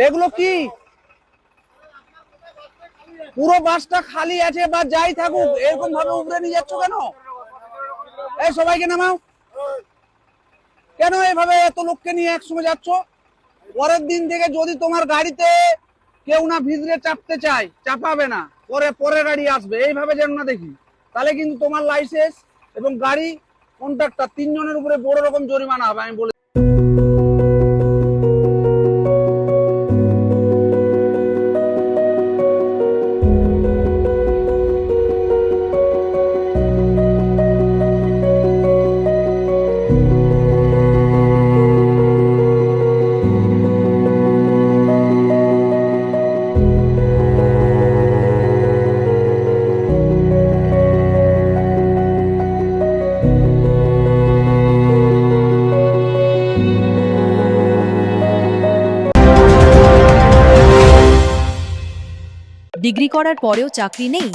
এগুলো কি? পুরো বাসটা খালি আছে বা যাই থাকুক, এরকম ভাবে উপরে নিয়ে যাচ্ছ কেন? এই সবাইকে নামাও। কেন এইভাবে এত লোককে নিয়ে একসঙ্গে যাচ্ছ? পরের দিন থেকে যদি তোমার গাড়িতে কেউ না ভিতরে চাপতে চায়, চাপাবে না, পরে গাড়ি আসবে, এইভাবে যেন না দেখি। তাহলে কিন্তু তোমার লাইসেন্স এবং গাড়ি কন্ট্রাক্টর তিনজনের উপরে বড় রকম জরিমানা হবে, আমি বলে। ডিগ্রি করার পরেও চাকরি নেই,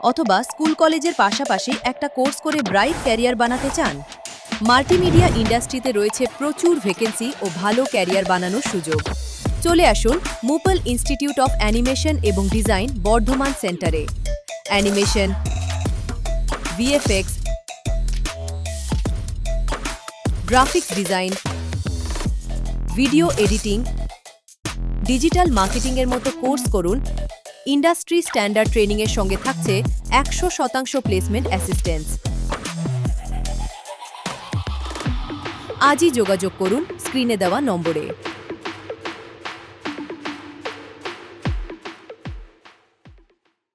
অথবা স্কুল কলেজের পাশাপাশি একটা কোর্স করে ব্রাইট ক্যারিয়ার বানাতে চান? মাল্টিমিডিয়া ইন্ডাস্ট্রিতে রয়েছে প্রচুর ভ্যাকেন্সি ও ভালো ক্যারিয়ার বানানোর সুযোগ। চলে আসুন মুপল ইনস্টিটিউট অফ অ্যানিমেশন এবং ডিজাইন বর্ধমান সেন্টারে। Animation, VFX, graphics design, video editing, digital মার্কেটিংয়ের মতো কোর্স করুন। ইন্ডাস্ট্রি স্ট্যান্ডার্ড ট্রেনিংয়ের সঙ্গে থাকছে 100% প্লেসমেন্ট অ্যাসিস্ট্যান্স। আজই যোগাযোগ করুন স্ক্রিনে দেওয়া নম্বরে।